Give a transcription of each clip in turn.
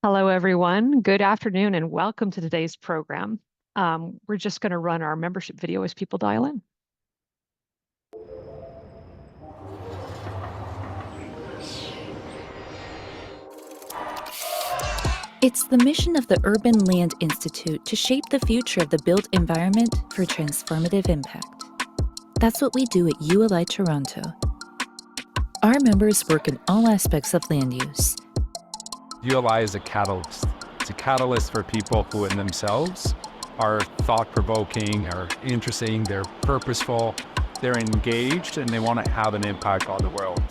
Hello, everyone. Good afternoon and welcome to today's program. We're just going to run our membership video as people dial in. It's the mission of the Urban Land Institute to shape the future of the built environment for transformative impact. That's what we do at ULI Toronto. Our members work in all aspects of land use. ULI is a catalyst. It's a catalyst for people who in themselves are thought-provoking, are interesting, they're purposeful, they're engaged, and they want to have an impact on the world.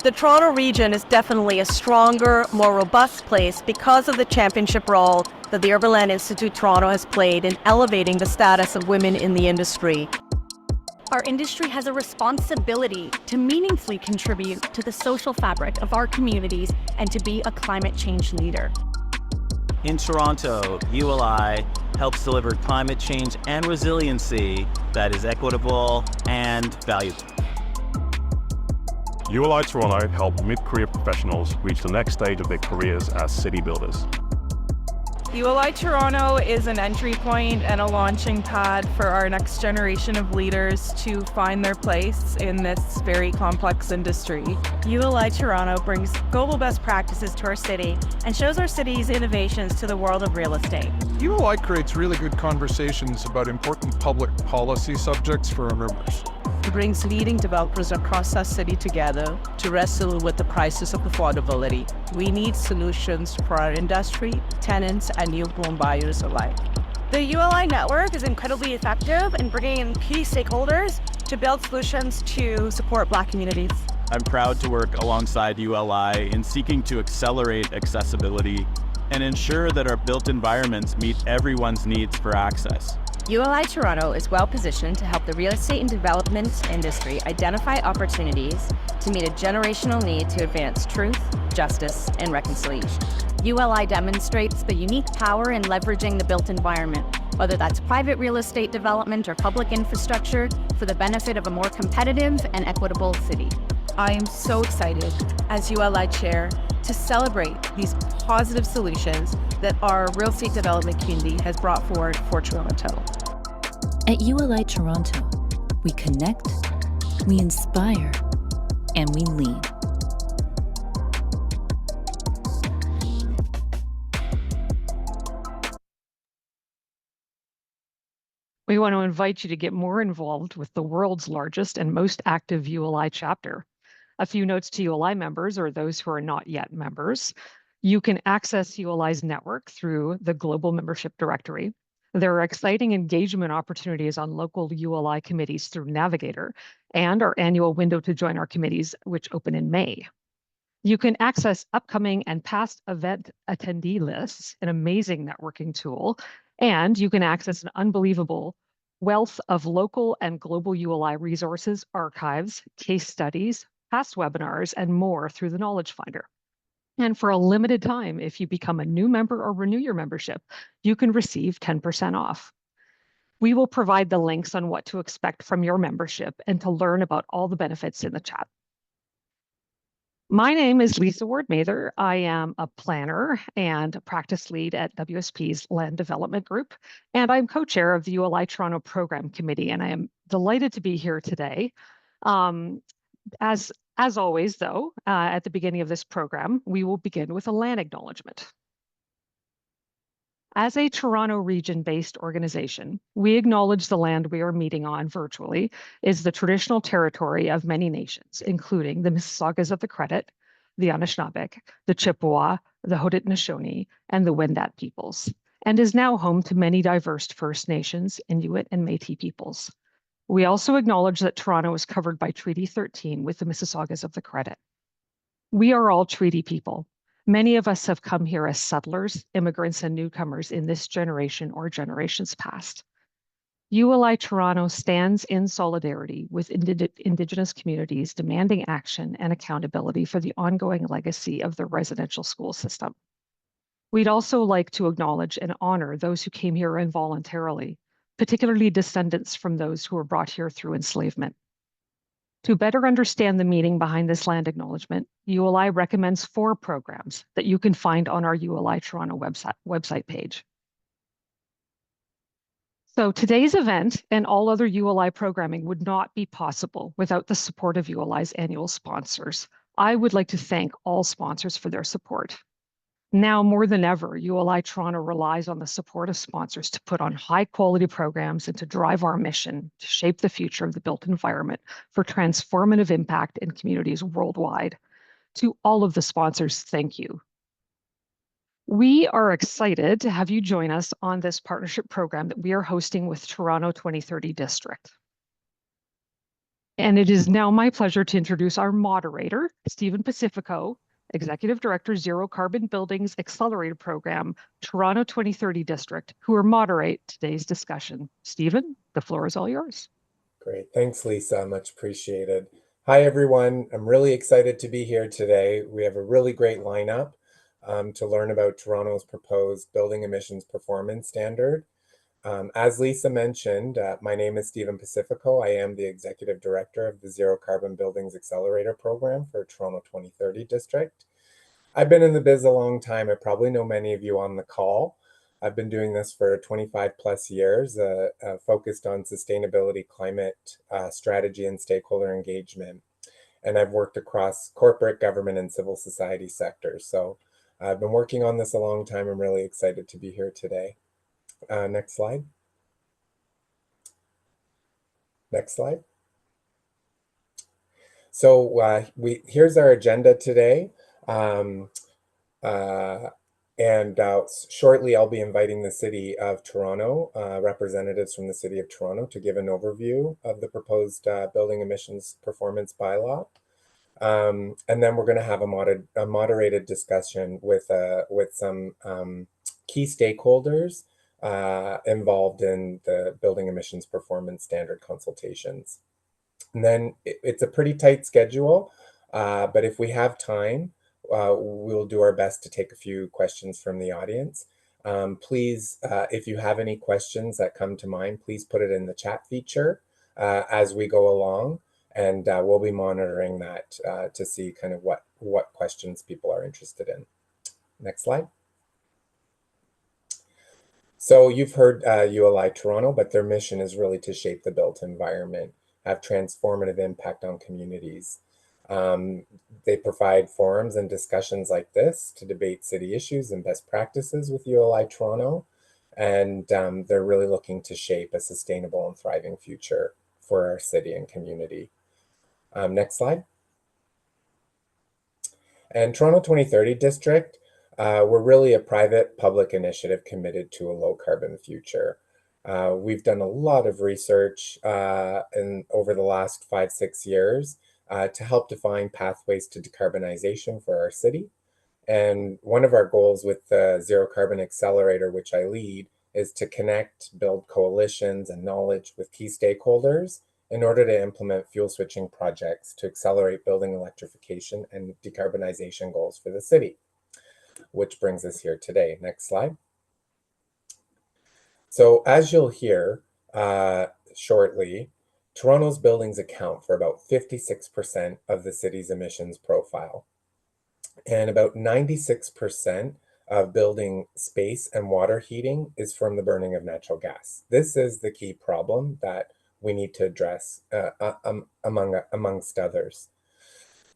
The Toronto region is definitely a stronger, more robust place because of the championship role that the Urban Land Institute Toronto has played in elevating the status of women in the industry. Our industry has a responsibility to meaningfully contribute to the social fabric of our communities and to be a climate change leader. In Toronto, ULI helps deliver climate change and resiliency that is equitable and valuable. ULI Toronto help mid-career professionals reach the next stage of their careers as city builders. ULI Toronto is an entry point and a launching pad for our next generation of leaders to find their place in this very complex industry. ULI Toronto brings global best practices to our city and shows our city's innovations to the world of real estate. ULI creates really good conversations about important public policy subjects for our members. It brings leading developers across our city together to wrestle with the crisis of affordability. We need solutions for our industry, tenants, and new home buyers alike. The ULI network is incredibly effective in bringing in key stakeholders to build solutions to support Black communities. I'm proud to work alongside ULI in seeking to accelerate accessibility and ensure that our built environments meet everyone's needs for access. ULI Toronto is well positioned to help the real estate and development industry identify opportunities to meet a generational need to advance truth, justice, and reconciliation. ULI demonstrates the unique power in leveraging the built environment, whether that's private real estate development or public infrastructure, for the benefit of a more competitive and equitable city. I am so excited as ULI Chair to celebrate these positive solutions that our real estate development community has brought forward for Toronto. At ULI Toronto, we connect, we inspire, and we lead. We want to invite you to get more involved with the world's largest and most active ULI chapter. A few notes to ULI members or those who are not yet members. You can access ULI's network through the Global Membership Directory. There are exciting engagement opportunities on local ULI committees through Navigator and our annual window to join our committees, which open in May. You can access upcoming and past event attendee lists, an amazing networking tool, and you can access an unbelievable wealth of local and global ULI resources, archives, case studies, past webinars, and more through the Knowledge Finder. And for a limited time, if you become a new member or renew your membership, you can receive 10% off. We will provide the links on what to expect from your membership and to learn about all the benefits in the chat. My name is Lisa Ward-Mather. I am a planner and a practice lead at WSP's Land Development Group, and I'm co-chair of the ULI Toronto Program Committee, and I am delighted to be here today. As always, though, at the beginning of this program, we will begin with a land acknowledgement. As a Toronto region-based organization, we acknowledge the land we are meeting on virtually is the traditional territory of many nations, including the Mississaugas of the Credit, the Anishinaabe, the Chippewa, the Haudenosaunee, and the Wendat peoples, and is now home to many diverse First Nations, Inuit, and Métis peoples. We also acknowledge that Toronto is covered by Treaty 13 with the Mississaugas of the Credit. We are all treaty people. Many of us have come here as settlers, immigrants, and newcomers in this generation or generations past. ULI Toronto stands in solidarity with Indigenous communities demanding action and accountability for the ongoing legacy of the residential school system. We'd also like to acknowledge and honor those who came here involuntarily, particularly descendants from those who were brought here through enslavement. To better understand the meaning behind this land acknowledgement, ULI recommends 4 programs that you can find on our ULI Toronto website page. So today's event and all other ULI programming would not be possible without the support of ULI's annual sponsors. I would like to thank all sponsors for their support. Now more than ever, ULI Toronto relies on the support of sponsors to put on high quality programs and to drive our mission to shape the future of the built environment for transformative impact in communities worldwide. To all of the sponsors, thank you. We are excited to have you join us on this partnership program that we are hosting with Toronto 2030 District. And it is now my pleasure to introduce our moderator, Stephen Pacifico, Executive Director, Zero Carbon Buildings Accelerator Program, Toronto 2030 District, who will moderate today's discussion. Stephen, the floor is all yours. Great. Thanks, Lisa. Much appreciated. Hi, everyone. I'm really excited to be here today. We have a really great lineup to learn about Toronto's proposed building emissions performance standard. As Lisa mentioned, my name is Stephen Pacifico. I am the Executive Director of the Zero Carbon Buildings Accelerator Program for Toronto 2030 District. I've been in the biz a long time. I probably know many of you on the call. I've been doing this for 25 plus years, focused on sustainability, climate strategy, and stakeholder engagement. And I've worked across corporate, government, and civil society sectors. So I've been working on this a long time. I'm really excited to be here today. Next slide. Next slide. So here's our agenda today. Shortly, I'll be inviting the City of Toronto, representatives from the City of Toronto, to give an overview of the proposed building emissions performance bylaw. And then we're going to have a moderated discussion with some key stakeholders involved in the building emissions performance standard consultations. And then it's a pretty tight schedule, but if we have time, we'll do our best to take a few questions from the audience. Please, if you have any questions that come to mind, please put it in the chat feature as we go along, and we'll be monitoring that to see kind of what questions people are interested in. Next slide. So you've heard ULI Toronto, but their mission is really to shape the built environment, have transformative impact on communities. They provide forums and discussions like this to debate city issues and best practices with ULI Toronto. And they're really looking to shape a sustainable and thriving future for our city and community. Next slide. And Toronto 2030 District, we're really a private-public initiative committed to a low-carbon future. We've done a lot of research over the last 5-6 years to help define pathways to decarbonization for our city. And one of our goals with the Zero Carbon Accelerator, which I lead, is to connect, build coalitions and knowledge with key stakeholders in order to implement fuel switching projects to accelerate building electrification and decarbonization goals for the city, which brings us here today. Next slide. So as you'll hear shortly, Toronto's buildings account for about 56% of the city's emissions profile. And about 96% of building space and water heating is from the burning of natural gas. This is the key problem that we need to address amongst others.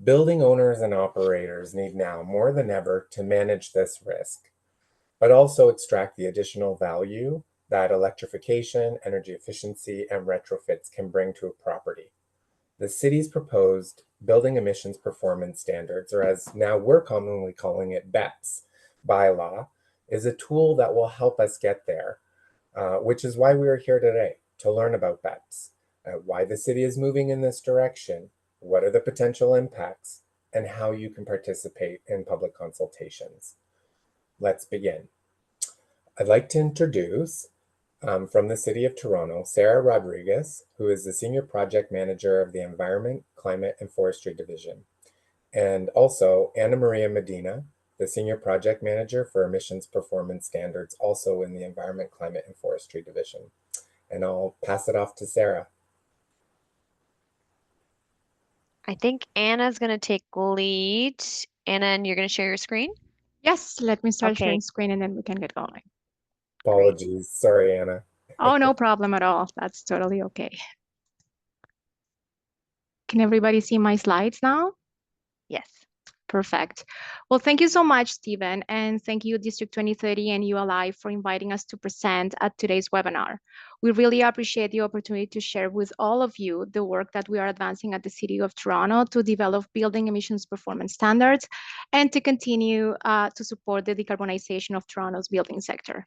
Building owners and operators need now more than ever to manage this risk, but also extract the additional value that electrification, energy efficiency, and retrofits can bring to a property. The city's proposed building emissions performance standards, or as now we're commonly calling it BEPS bylaw, is a tool that will help us get there, which is why we are here today, to learn about BEPS, why the city is moving in this direction, what are the potential impacts, and how you can participate in public consultations. Let's begin. I'd like to introduce from the City of Toronto, Sarah Rodriguez, who is the Senior Project Manager of the Environment, Climate, and Forestry Division, and also Anna Maria Medina, the Senior Project Manager for Emissions Performance Standards, also in the Environment, Climate, and Forestry Division. And I'll pass it off to Sarah. I think Anna's going to take lead. Anna, and you're going to share your screen? Yes, let me start Okay. sharing screen and then we can get going. Apologies. Sorry, Anna. Oh, no problem at all. That's totally okay. Can everybody see my slides now? Yes. Perfect. Well, thank you so much, Stephen, and thank you, District 2030 and ULI, for inviting us to present at today's webinar. We really appreciate the opportunity to share with all of you the work that we are advancing at the City of Toronto to develop building emissions performance standards and to continue to support the decarbonization of Toronto's building sector.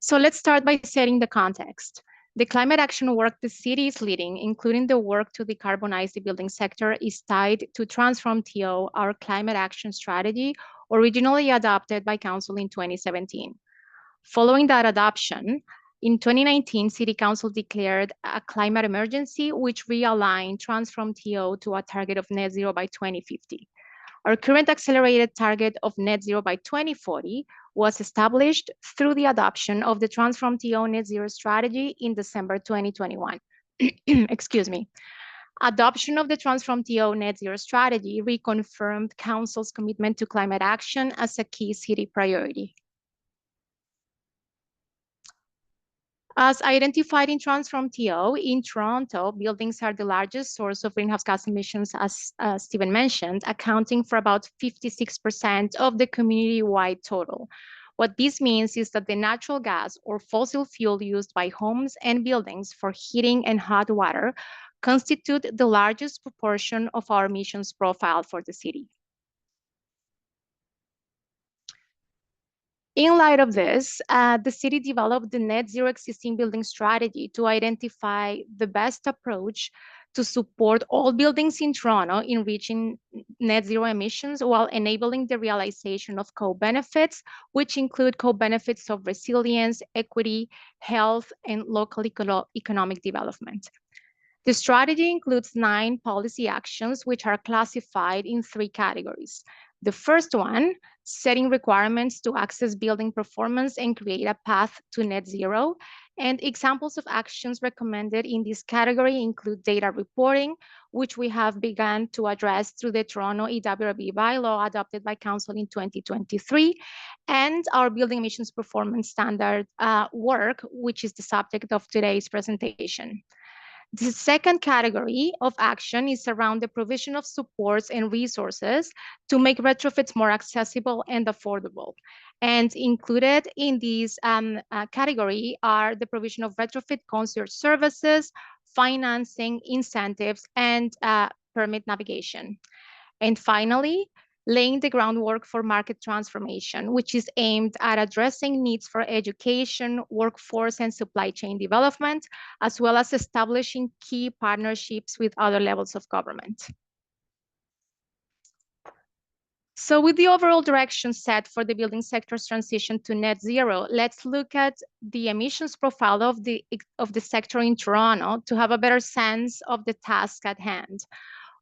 So let's start by setting the context. The climate action work the city is leading, including the work to decarbonize the building sector, is tied to Transform TO, our climate action strategy, originally adopted by Council in 2017. Following that adoption, in 2019, City Council declared a climate emergency, which realigned Transform TO to a target of net zero by 2050. Our current accelerated target of net zero by 2040 was established through the adoption of the Transform TO net zero strategy in December 2021. Excuse me. Adoption of the Transform TO net zero strategy reconfirmed Council's commitment to climate action as a key city priority. As identified in Transform TO, in Toronto, buildings are the largest source of greenhouse gas emissions, as Stephen mentioned, accounting for about 56% of the community-wide total. What this means is that the natural gas or fossil fuel used by homes and buildings for heating and hot water constitute the largest proportion of our emissions profile for the city. In light of this, the city developed the net zero existing building strategy to identify the best approach to support all buildings in Toronto in reaching net zero emissions while enabling the realization of co-benefits, which include co-benefits of resilience, equity, health, and local economic development. The strategy includes 9 policy actions, which are classified in 3 categories. The first one, setting requirements to access building performance and create a path to net zero. And examples of actions recommended in this category include data reporting, which we have begun to address through the Toronto EWRB bylaw adopted by Council in 2023, and our building emissions performance standard work, which is the subject of today's presentation. The second category of action is around the provision of supports and resources to make retrofits more accessible and affordable. And included in this category are the provision of retrofit concierge services, financing, incentives, and permit navigation. And finally, laying the groundwork for market transformation, which is aimed at addressing needs for education, workforce, and supply chain development, as well as establishing key partnerships with other levels of government. So with the overall direction set for the building sector's transition to net zero, let's look at the emissions profile of the sector in Toronto to have a better sense of the task at hand.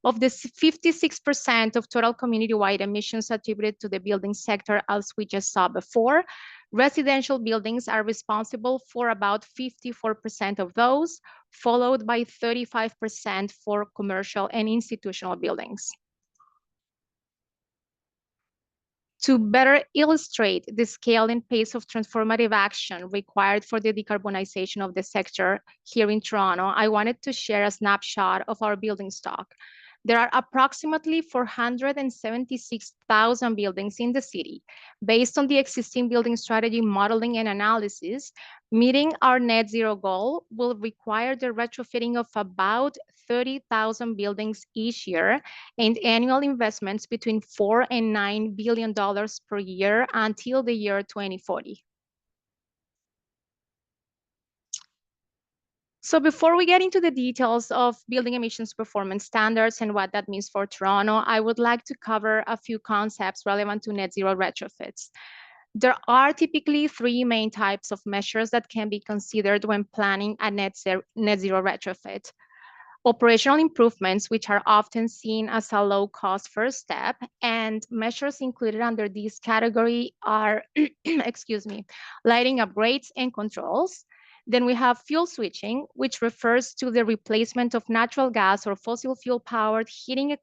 Of the 56% of total community-wide emissions attributed to the building sector, as we just saw before, residential buildings are responsible for about 54% of those, followed by 35% for commercial and institutional buildings. To better illustrate the scale and pace of transformative action required for the decarbonization of the sector here in Toronto, I wanted to share a snapshot of our building stock. There are approximately 476,000 buildings in the city. Based on the existing building strategy modeling and analysis, meeting our net zero goal will require the retrofitting of about 30,000 buildings each year and annual investments between $4 and $9 billion per year until the year 2040. So before we get into the details of building emissions performance standards and what that means for Toronto, I would like to cover a few concepts relevant to net zero retrofits. There are typically 3 main types of measures that can be considered when planning a net zero retrofit. Operational improvements, which are often seen as a low-cost first step, and measures included under this category are, excuse me, lighting upgrades and controls, Then we have fuel switching, which refers to the replacement of natural gas or fossil fuel powered heating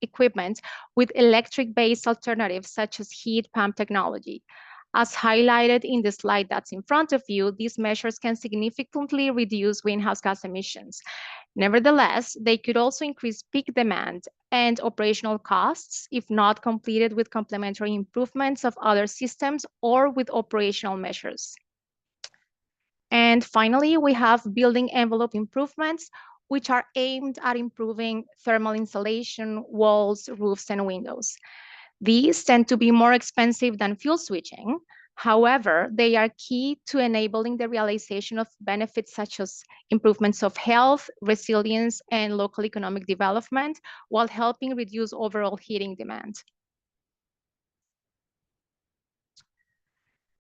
equipment with electric-based alternatives such as heat pump technology. As highlighted in the slide that's in front of you, these measures can significantly reduce greenhouse gas emissions. Nevertheless, they could also increase peak demand and operational costs if not completed with complementary improvements of other systems or with operational measures. And finally, we have building envelope improvements, which are aimed at improving thermal insulation, walls, roofs, and windows. These tend to be more expensive than fuel switching. However, they are key to enabling the realization of benefits such as improvements of health, resilience, and local economic development, while helping reduce overall heating demand.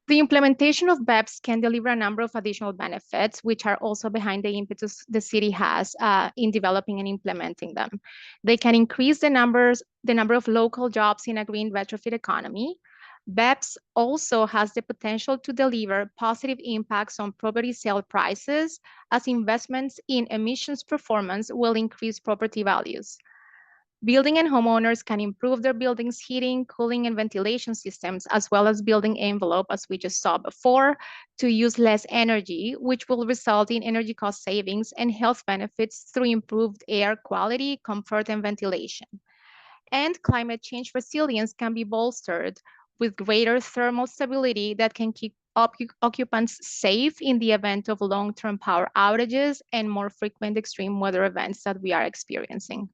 The implementation of BEPS can deliver a number of additional benefits, which are also behind the impetus the city has in developing and implementing them. They can increase the number of local jobs in a green retrofit economy. BEPS also has the potential to deliver positive impacts on property sale prices, as investments in emissions performance will increase property values. Building and homeowners can improve their building's heating, cooling, and ventilation systems, as well as building envelope, as we just saw before, to use less energy, which will result in energy cost savings and health benefits through improved air quality, comfort, and ventilation. And climate change resilience can be bolstered with greater thermal stability that can keep occupants safe in the event of long-term power outages and more frequent extreme weather events that we are experiencing.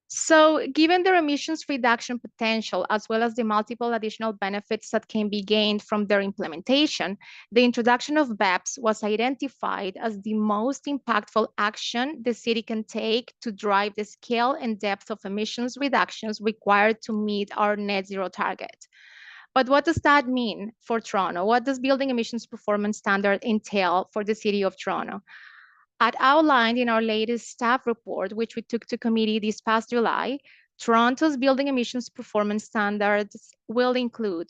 So given their emissions reduction potential, as well as the multiple additional benefits that can be gained from their implementation, the introduction of BEPS was identified as the most impactful action the city can take to drive the scale and depth of emissions reductions required to meet our net zero target. But what does that mean for Toronto? What does building emissions performance standard entail for the city of Toronto? As outlined in our latest staff report, which we took to committee this past July, Toronto's building emissions performance standards will include: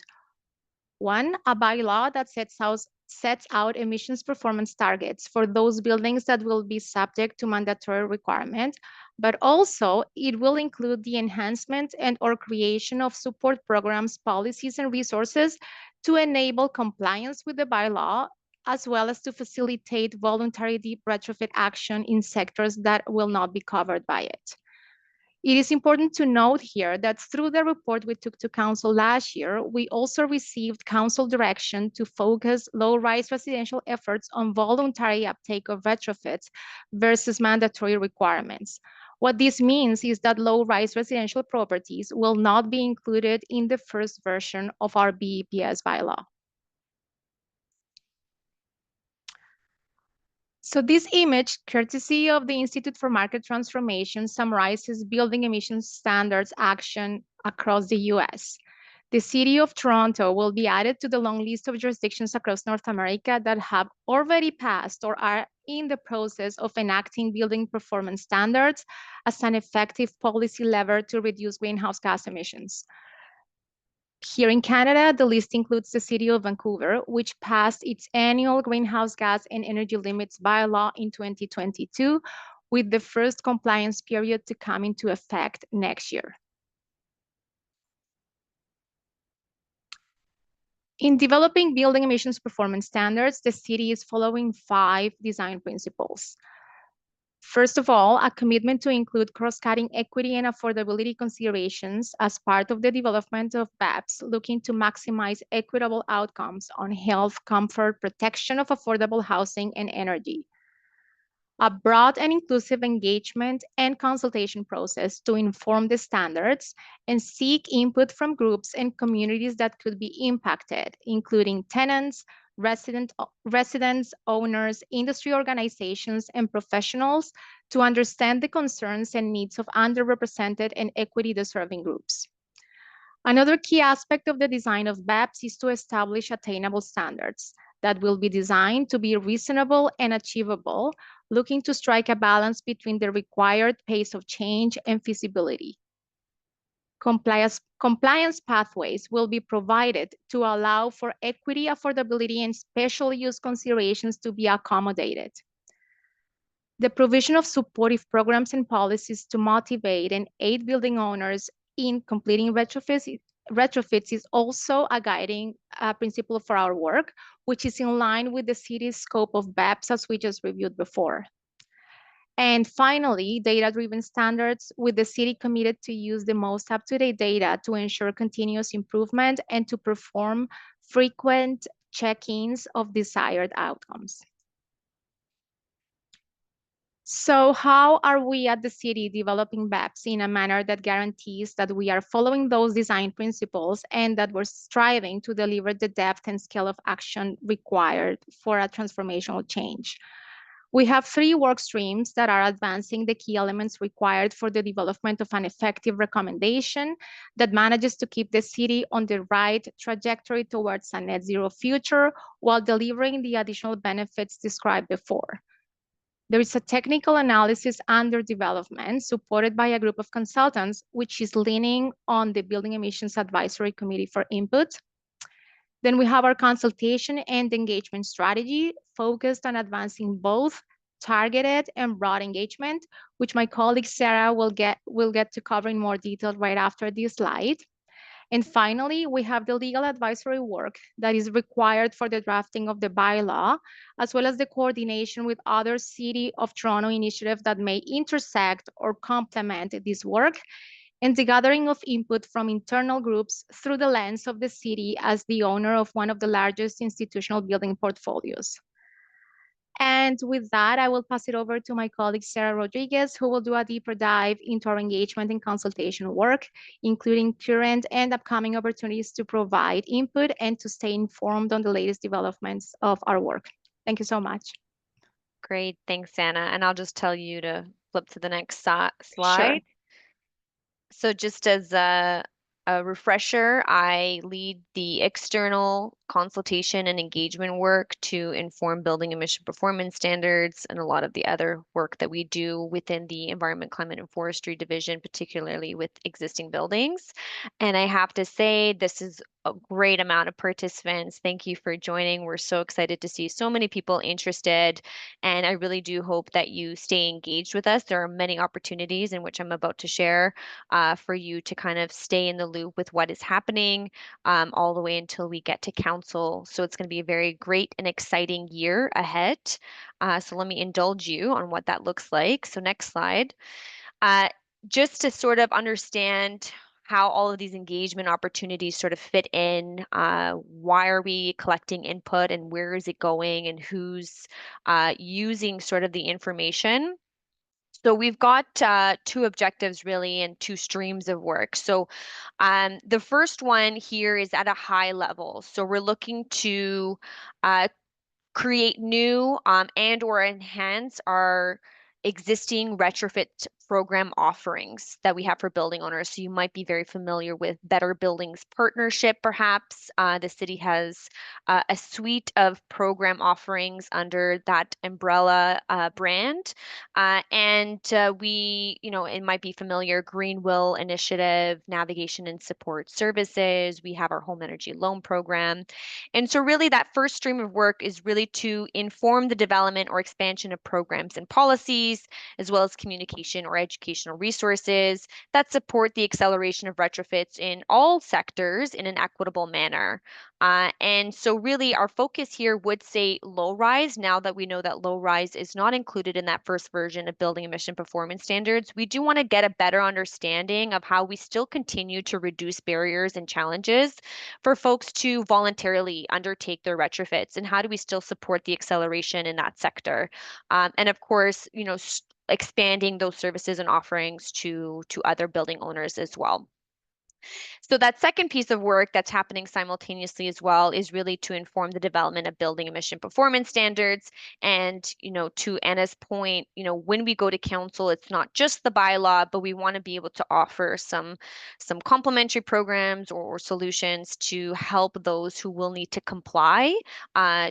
one, a bylaw that sets out emissions performance targets for those buildings that will be subject to mandatory requirement, but also it will include the enhancement and/or creation of support programs, policies, and resources to enable compliance with the bylaw, as well as to facilitate voluntary deep retrofit action in sectors that will not be covered by it. It is important to note here that through the report we took to council last year, we also received council direction to focus low-rise residential efforts on voluntary uptake of retrofits versus mandatory requirements. What this means is that low-rise residential properties will not be included in the first version of our BEPS bylaw. So this image, courtesy of the Institute for Market Transformation, summarizes building emissions standards action across the US. The city of Toronto will be added to the long list of jurisdictions across North America that have already passed or are in the process of enacting building performance standards as an effective policy lever to reduce greenhouse gas emissions. Here in Canada, the list includes the City of Vancouver, which passed its annual greenhouse gas and energy limits bylaw in 2022, with the first compliance period to come into effect next year. In developing building emissions performance standards, the city is following 5 design principles. First of all, a commitment to include cross-cutting equity and affordability considerations as part of the development of BEPS, looking to maximize equitable outcomes on health, comfort, protection of affordable housing, and energy. A broad and inclusive engagement and consultation process to inform the standards and seek input from groups and communities that could be impacted, including tenants, residents, owners, industry organizations, and professionals, to understand the concerns and needs of underrepresented and equity-deserving groups. Another key aspect of the design of BEPS is to establish attainable standards that will be designed to be reasonable and achievable, looking to strike a balance between the required pace of change and feasibility. Compliance pathways will be provided to allow for equity, affordability, and special use considerations to be accommodated. The provision of supportive programs and policies to motivate and aid building owners in completing retrofits is also a guiding principle for our work, which is in line with the city's scope of BEPS as we just reviewed before. And finally, data-driven standards, with the city committed to use the most up-to-date data to ensure continuous improvement and to perform frequent check-ins of desired outcomes. So how are we at the city developing BEPS in a manner that guarantees that we are following those design principles and that we're striving to deliver the depth and scale of action required for a transformational change? We have 3 work streams that are advancing the key elements required for the development of an effective recommendation that manages to keep the city on the right trajectory towards a net zero future while delivering the additional benefits described before. There is a technical analysis under development supported by a group of consultants, which is leaning on the Building Emissions Advisory Committee for input. Then we have our consultation and engagement strategy focused on advancing both targeted and broad engagement, which my colleague Sarah will get to cover in more detail right after this slide. And finally, we have the legal advisory work that is required for the drafting of the bylaw, as well as the coordination with other City of Toronto initiatives that may intersect or complement this work, and the gathering of input from internal groups through the lens of the city as the owner of one of the largest institutional building portfolios. And with that, I will pass it over to my colleague, Sarah Rodriguez, who will do a deeper dive into our engagement and consultation work, including current and upcoming opportunities to provide input and to stay informed on the latest developments of our work. Thank you so much. Great, thanks, Anna. And I'll just tell you to flip to the next slide. Sure. So just as a refresher, I lead the external consultation and engagement work to inform building emission performance standards and a lot of the other work that we do within the Environment, Climate, and Forestry Division, particularly with existing buildings. And I have to say, this is a great amount of participants. Thank you for joining. We're so excited to see so many people interested, and I really do hope that you stay engaged with us. There are many opportunities in which I'm about to share for you to kind of stay in the loop with what is happening all the way until we get to council. So it's going to be a very great and exciting year ahead. So let me indulge you on what that looks like. So next slide. Just to sort of understand how all of these engagement opportunities sort of fit in. Why are we collecting input and where is it going and who's using sort of the information? So we've got 2 objectives really and 2 streams of work. So the first one here is at a high level. So we're looking to create new and or enhance our existing retrofit program offerings that we have for building owners. So you might be very familiar with Better Buildings Partnership, perhaps. The city has a suite of program offerings under that umbrella brand. And we, it might be familiar, Green Will Initiative, Navigation and Support Services. We have our Home Energy Loan Program. And so really that first stream of work is really to inform the development or expansion of programs and policies, as well as communication or educational resources that support the acceleration of retrofits in all sectors in an equitable manner. And so really our focus here would say low rise. Now that we know that low rise is not included in that first version of building emission performance standards, we do want to get a better understanding of how we still continue to reduce barriers and challenges for folks to voluntarily undertake their retrofits, and how do we still support the acceleration in that sector. And of course, expanding those services and offerings to other building owners as well. So that second piece of work that's happening simultaneously as well is really to inform the development of building emission performance standards. And, to Anna's point, when we go to council, it's not just the bylaw, but we want to be able to offer some complementary programs or solutions to help those who will need to comply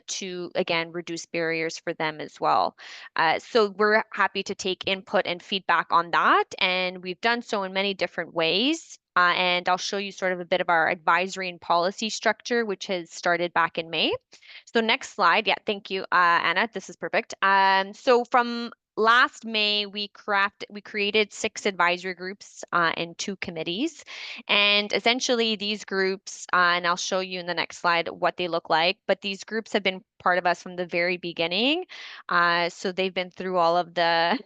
to, again, reduce barriers for them as well. So we're happy to take input and feedback on that. And we've done so in many different ways. and I'll show you sort of a bit of our advisory and policy structure, which has started back in May. So next slide. Yeah, thank you, Anna. This is perfect. So from last May, we created 6 advisory groups and 2 committees. And essentially these groups, and I'll show you in the next slide what they look like, but these groups have been part of us from the very beginning. So they've been through all of the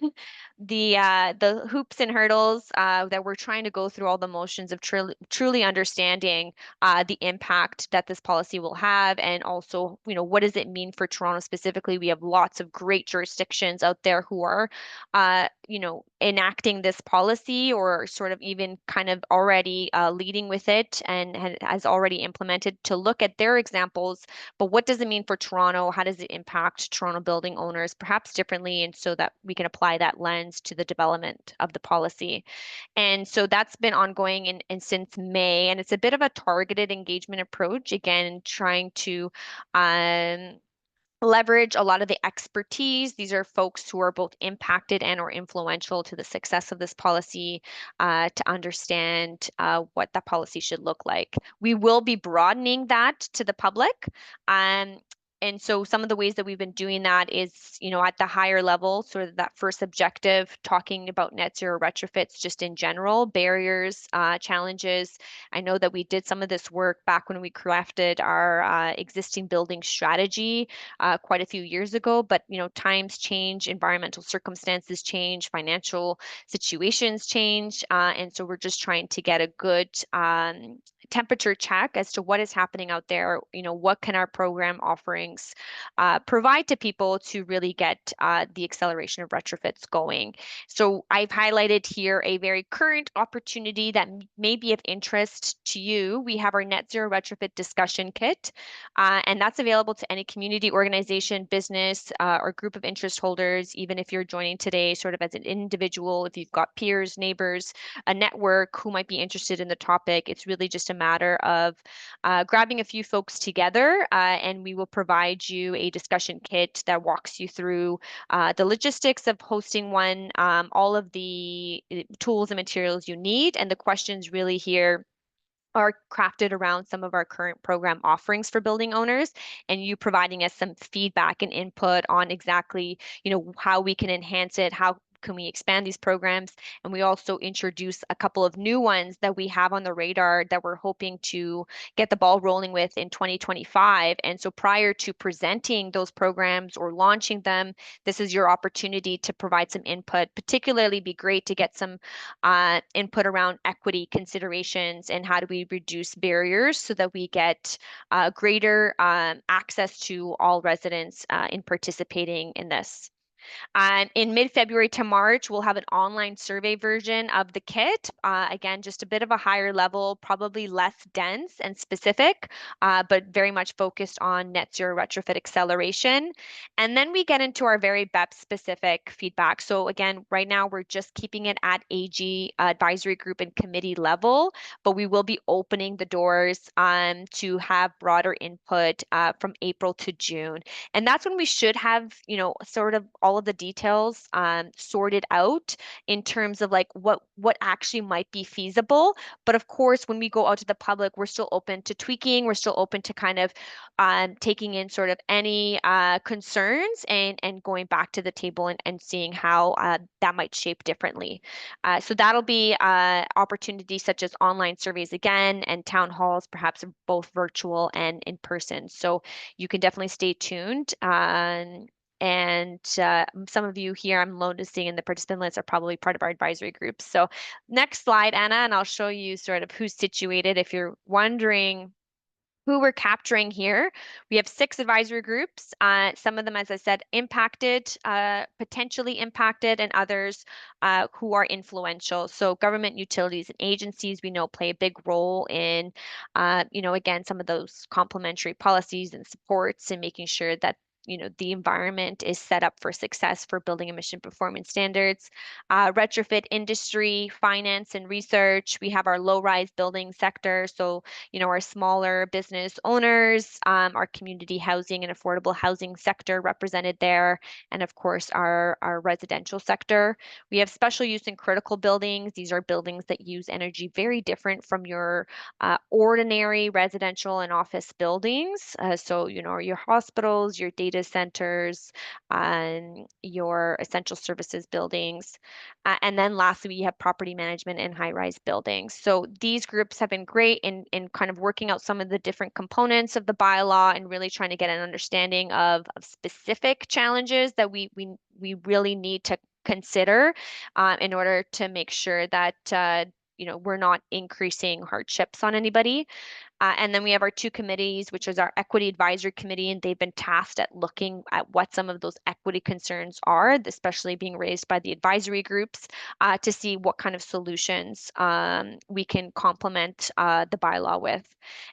the hoops and hurdles that we're trying to go through all the motions of truly understanding the impact that this policy will have, and also, what does it mean for Toronto specifically? We have lots of great jurisdictions out there who are, enacting this policy or sort of even kind of already leading with it and has already implemented, to look at their examples. But what does it mean for Toronto? How does it impact Toronto building owners, perhaps differently, and so that we can apply that lens to the development of the policy. And so that's been ongoing and since May, and it's a bit of a targeted engagement approach, again, trying to leverage a lot of the expertise. These are folks who are both impacted and or influential to the success of this policy, to understand what that policy should look like. We will be broadening that to the public. And so some of the ways that we've been doing that is, at the higher level, sort of that first objective, talking about net zero retrofits just in general, barriers, challenges. I know that we did some of this work back when we crafted our existing building strategy quite a few years ago, but times change, environmental circumstances change, financial situations change, and so we're just trying to get a good temperature check as to what is happening out there. What can our program offerings provide to people to really get the acceleration of retrofits going. So I've highlighted here a very current opportunity that may be of interest to you. We have our net zero retrofit discussion kit, and that's available to any community organization, business, or group of interest holders, even if you're joining today sort of as an individual, if you've got peers, neighbors, a network who might be interested in the topic. It's really just a matter of grabbing a few folks together, and we will provide you a discussion kit that walks you through the logistics of hosting one, all of the tools and materials you need, and the questions really here are crafted around some of our current program offerings for building owners, and you providing us some feedback and input on exactly, how we can enhance it, how can we expand these programs. And we also introduce a couple of new ones that we have on the radar that we're hoping to get the ball rolling with in 2025. And so prior to presenting those programs or launching them, this is your opportunity to provide some input. Particularly be great to get some input around equity considerations and how do we reduce barriers so that we get greater access to all residents in participating in this. In mid-February to March, we'll have an online survey version of the kit. Again, just a bit of a higher level, probably less dense and specific, but very much focused on net zero retrofit acceleration. And then we get into our very BEP-specific feedback. So again, right now we're just keeping it at AG advisory group and committee level, but we will be opening the doors to have broader input from April to June. And that's when we should have, sort of all of the details sorted out in terms of like what actually might be feasible. But of course, when we go out to the public, we're still open to tweaking. We're still open to kind of taking in sort of any concerns and going back to the table and seeing how that might shape differently. So that'll be opportunities such as online surveys again, and town halls, perhaps both virtual and in person. So you can definitely stay tuned. And some of you here I'm noticing in the participant list are probably part of our advisory group. So next slide, Anna, and I'll show you sort of who's situated. If you're wondering who we're capturing here, we have 6 advisory groups. Some of them, as I said, impacted, potentially impacted, and others who are influential. So government utilities and agencies we know play a big role in, again, some of those complementary policies and supports and making sure that the environment is set up for success for building emission performance standards. Retrofit industry, finance and research. We have our low-rise building sector. So, our smaller business owners, our community housing and affordable housing sector represented there. And of course, our residential sector. We have special use and critical buildings. These are buildings that use energy very different from your ordinary residential and office buildings. So, your hospitals, your data centers, your essential services buildings. And then lastly, we have property management and high-rise buildings. So these groups have been great in kind of working out some of the different components of the bylaw and really trying to get an understanding of specific challenges that we really need to consider in order to make sure that we're not increasing hardships on anybody. And then we have our two committees, which is our Equity Advisory Committee, and they've been tasked at looking at what some of those equity concerns are, especially being raised by the advisory groups, to see what kind of solutions we can complement the bylaw with.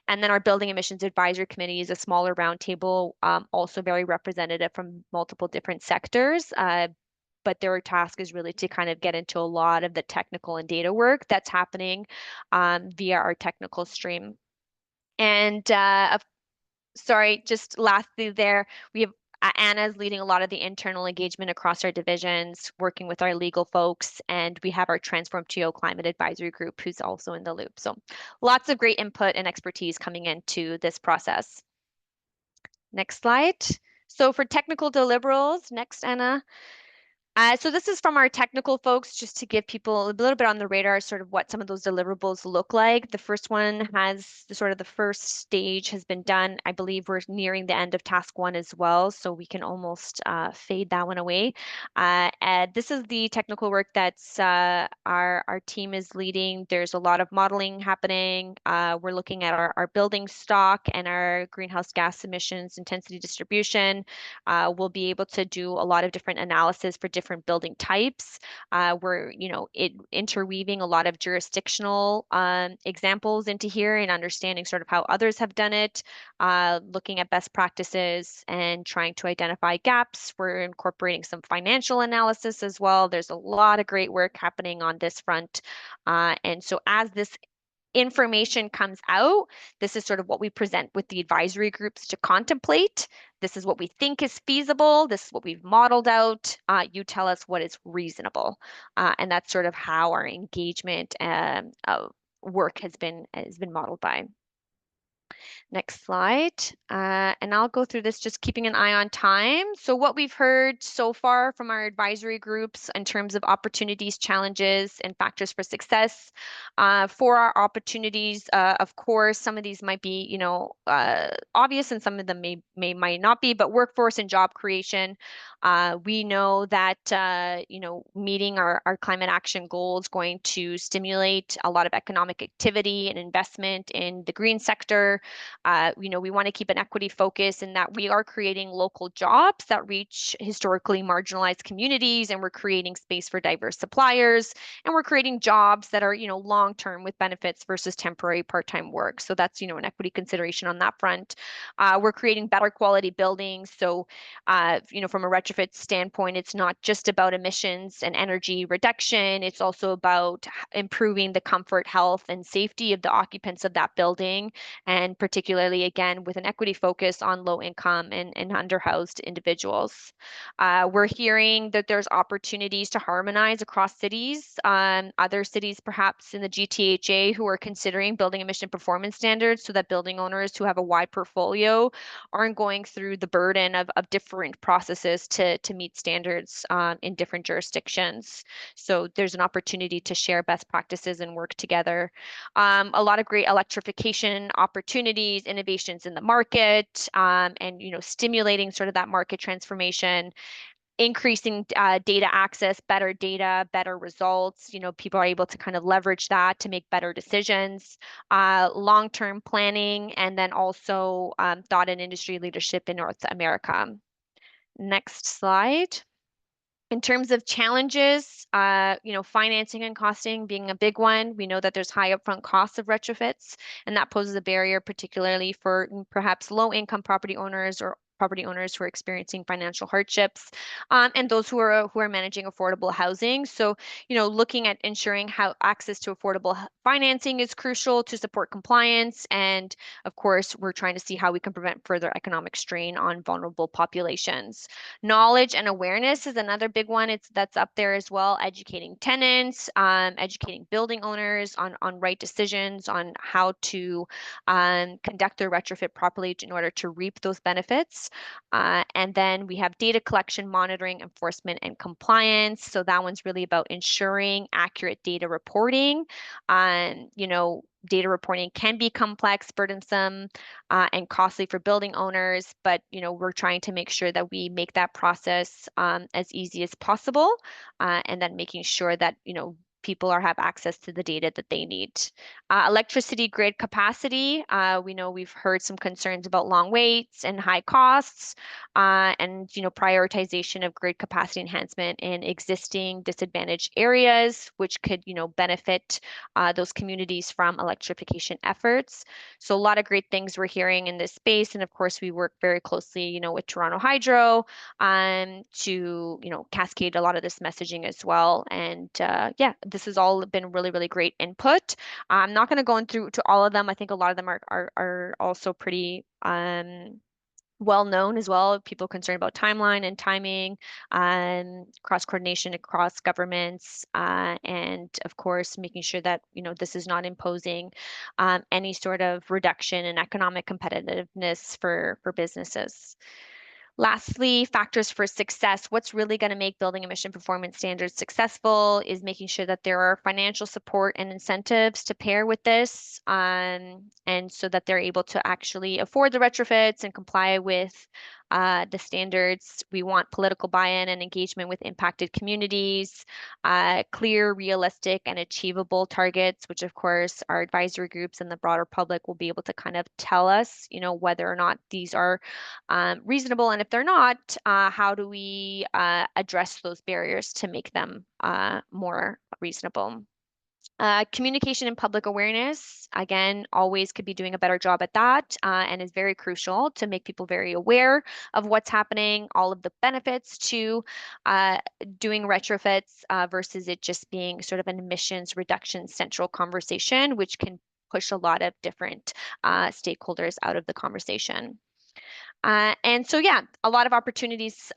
And then our Building Emissions Advisory Committee is a smaller roundtable, also very representative from multiple different sectors. But their task is really to kind of get into a lot of the technical and data work that's happening via our technical stream. And sorry, just lastly there, we have Anna's leading a lot of the internal engagement across our divisions, working with our legal folks, and we have our Transform TO Climate Advisory Group who's also in the loop. So lots of great input and expertise coming into this process. Next slide. So for technical deliverables, next, Anna. So this is from our technical folks, just to give people a little bit on the radar, sort of what some of those deliverables look like. The first one has the first stage has been done. I believe we're nearing the end of task one as well, so we can almost fade that one away. And this is the technical work that's our team is leading. There's a lot of modeling happening. We're looking at our building stock and our greenhouse gas emissions intensity distribution. We'll be able to do a lot of different analysis for different building types. We're, interweaving a lot of jurisdictional examples into here and understanding sort of how others have done it, looking at best practices and trying to identify gaps. We're incorporating some financial analysis as well. There's a lot of great work happening on this front. And so as this information comes out, this is sort of what we present with the advisory groups to contemplate. This is what we think is feasible. This is what we've modeled out. You tell us what is reasonable. And that's sort of how our engagement work has been modeled by. Next slide. And I'll go through this just keeping an eye on time. So what we've heard so far from our advisory groups in terms of opportunities, challenges, and factors for success. For our opportunities, of course, some of these might be, obvious and some of them might not be, but workforce and job creation. We know that, meeting our climate action goal is going to stimulate a lot of economic activity and investment in the green sector. We want to keep an equity focus in that we are creating local jobs that reach historically marginalized communities, and we're creating space for diverse suppliers, and we're creating jobs that are, long-term with benefits versus temporary part-time work. So that's, an equity consideration on that front. We're creating better quality buildings. So, from a retrofit standpoint, it's not just about emissions and energy reduction. It's also about improving the comfort, health, and safety of the occupants of that building, and particularly, again, with an equity focus on low income and underhoused individuals. We're hearing that there's opportunities to harmonize across cities, other cities perhaps in the GTHA who are considering building emission performance standards, so that building owners who have a wide portfolio aren't going through the burden of different processes to meet standards in different jurisdictions. So there's an opportunity to share best practices and work together. A lot of great electrification opportunities, innovations in the market, and stimulating sort of that market transformation, increasing data access, better data, better results. People are able to kind of leverage that to make better decisions, long-term planning, and then also thought and industry leadership in North America. Next slide. In terms of challenges, financing and costing being a big one. We know that there's high upfront costs of retrofits, and that poses a barrier, particularly for perhaps low-income property owners or property owners who are experiencing financial hardships, and those who are managing affordable housing. So, looking at ensuring how access to affordable financing is crucial to support compliance. And of course, we're trying to see how we can prevent further economic strain on vulnerable populations. Knowledge and awareness is another big one. That's up there as well. Educating tenants, educating building owners on right decisions, on how to conduct their retrofit properly in order to reap those benefits. And then we have data collection, monitoring, enforcement, and compliance. So that one's really about ensuring accurate data reporting. Data reporting can be complex, burdensome, and costly for building owners, but we're trying to make sure that we make that process as easy as possible, and then making sure that people have access to the data that they need. Electricity grid capacity. We know we've heard some concerns about long waits and high costs, and prioritization of grid capacity enhancement in existing disadvantaged areas, which could benefit those communities from electrification efforts. So a lot of great things we're hearing in this space, and of course we work very closely, with Toronto Hydro, to cascade a lot of this messaging as well. And yeah, this has all been really, really great input. I'm not going to go into all of them. I think a lot of them are also pretty well known as well. People concerned about timeline and timing, cross coordination across governments, and of course making sure that this is not imposing any sort of reduction in economic competitiveness for businesses. Lastly, factors for success. What's really going to make building emission performance standards successful is making sure that there are financial support and incentives to pair with this, and so that they're able to actually afford the retrofits and comply with the standards. We want political buy-in and engagement with impacted communities, clear, realistic, and achievable targets, which of course our advisory groups and the broader public will be able to kind of tell us, whether or not these are reasonable. And if they're not, how do we address those barriers to make them more reasonable? Communication and public awareness, again, always could be doing a better job at that, and is very crucial to make people very aware of what's happening, all of the benefits to doing retrofits versus it just being sort of an emissions reduction central conversation, which can push a lot of different stakeholders out of the conversation. And so, yeah, a lot of opportunities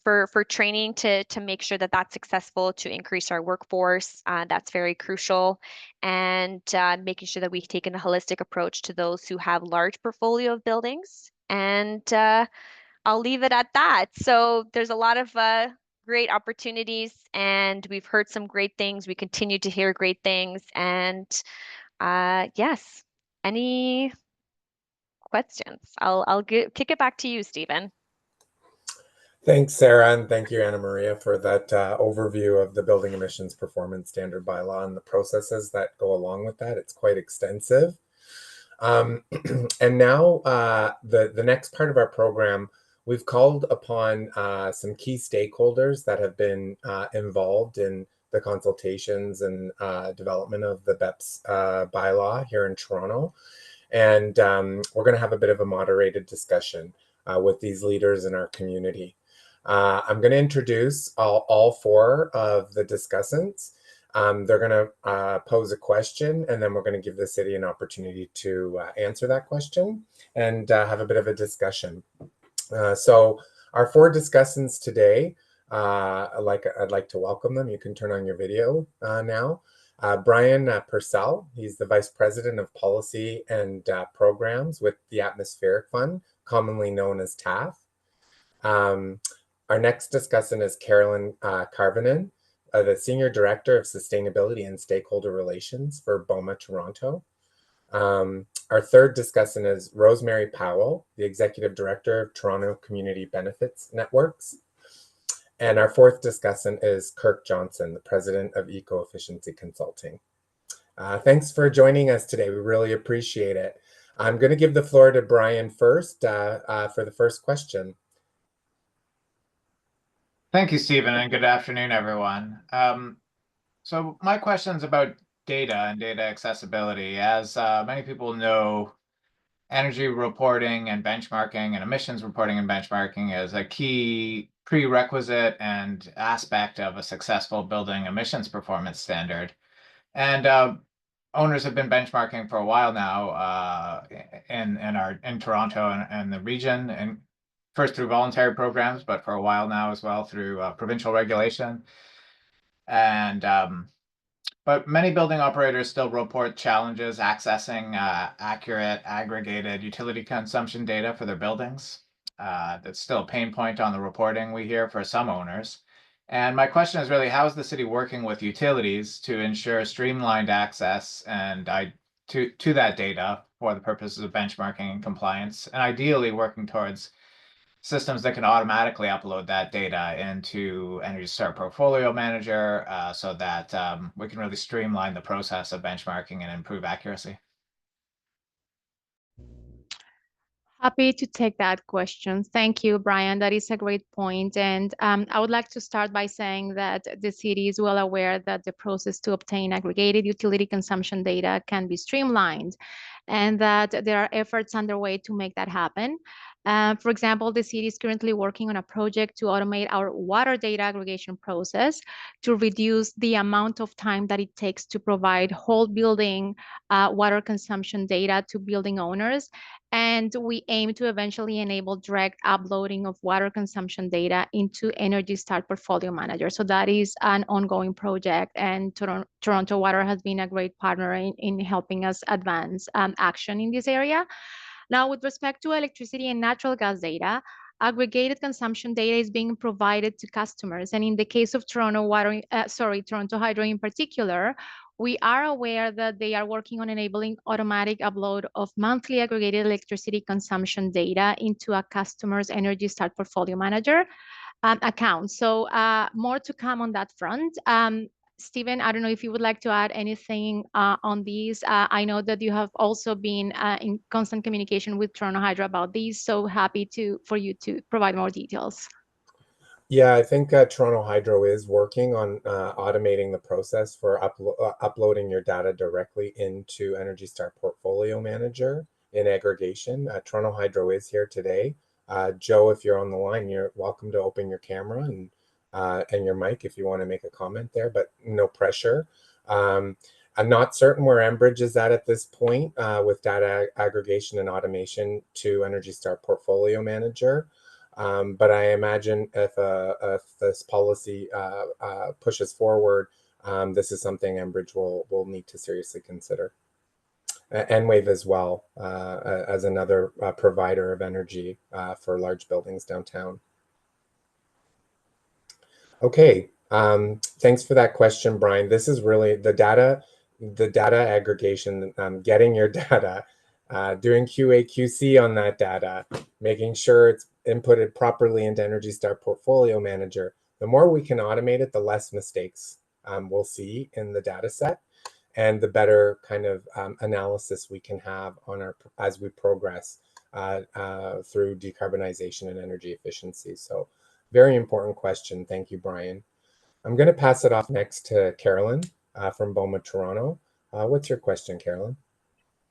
for training to make sure that that's successful, to increase our workforce. That's very crucial. And making sure that we take a holistic approach to those who have large portfolio of buildings. And I'll leave it at that. So there's a lot of great opportunities, and we've heard some great things. We continue to hear great things. And yes, any questions? I'll kick it back to you, Stephen. Thanks, Sarah, and thank you, Anna Maria, for that overview of the Building Emissions Performance Standard Bylaw and the processes that go along with that. It's quite extensive. And now the next part of our program, we've called upon some key stakeholders that have been involved in the consultations and development of the BEPS bylaw here in Toronto. And we're going to have a bit of a moderated discussion with these leaders in our community. I'm going to introduce all four of the discussants. They're going to pose a question, and then we're going to give the city an opportunity to answer that question and have a bit of a discussion. So our four discussants today, I'd like to welcome them. You can turn on your video now. Brian Purcell, he's the Vice President of Policy and Programs with the Atmospheric Fund, commonly known as TAF. Our next discussant is Carolyn Karvanen, the Senior Director of Sustainability and Stakeholder Relations for BOMA Toronto. Our third discussant is Rosemary Powell, the Executive Director of Toronto Community Benefits Networks. And our fourth discussant is Kirk Johnson, the President of Eco Efficiency Consulting. Thanks for joining us today. We really appreciate it. I'm going to give the floor to Brian first for the first question. Thank you, Stephen, and good afternoon, everyone. So my question is about data and data accessibility. As many people know, energy reporting and benchmarking and emissions reporting and benchmarking is a key prerequisite and aspect of a successful building emissions performance standard. And owners have been benchmarking for a while now in Toronto and the region, and first through voluntary programs, but for a while now as well through provincial regulation. And but many building operators still report challenges accessing accurate aggregated utility consumption data for their buildings. That's still a pain point on the reporting we hear for some owners. And my question is really, how is the city working with utilities to ensure streamlined access and to that data for the purposes of benchmarking and compliance, and ideally working towards systems that can automatically upload that data into Energy Star Portfolio Manager so that we can really streamline the process of benchmarking and improve accuracy? Happy to take that question. Thank you, Brian. That is a great point. And I would like to start by saying that the city is well aware that the process to obtain aggregated utility consumption data can be streamlined, and that there are efforts underway to make that happen. For example, the city is currently working on a project to automate our water data aggregation process to reduce the amount of time that it takes to provide whole building water consumption data to building owners. And we aim to eventually enable direct uploading of water consumption data into Energy Star Portfolio Manager. So that is an ongoing project, and Toronto Water has been a great partner in helping us advance action in this area. Now, with respect to electricity and natural gas data, aggregated consumption data is being provided to customers. And in the case of Toronto Hydro in particular, we are aware that they are working on enabling automatic upload of monthly aggregated electricity consumption data into a customer's Energy Star Portfolio Manager account. So more to come on that front. Stephen, I don't know if you would like to add anything on these. I know that you have also been in constant communication with Toronto Hydro about these, so happy for you to provide more details. Yeah, I think Toronto Hydro is working on automating the process for uploading your data directly into Energy Star Portfolio Manager in aggregation. Toronto Hydro is here today. Joe, if you're on the line, you're welcome to open your camera and your mic if you want to make a comment there, but no pressure. I'm not certain where Enbridge is at this point with data aggregation and automation to Energy Star Portfolio Manager. But I imagine if this policy pushes forward, this is something Enbridge will need to seriously consider. Enwave as well as another provider of energy for large buildings downtown. Okay, thanks for that question, Brian. This is really the data aggregation, getting your data, doing QA/QC on that data, making sure it's inputted properly into Energy Star Portfolio Manager. The more we can automate it, the less mistakes we'll see in the data set, and the better kind of analysis we can have on as we progress through decarbonization and energy efficiency. So very important question. Thank you, Brian. I'm going to pass it off next to Carolyn from BOMA Toronto. What's your question, Carolyn?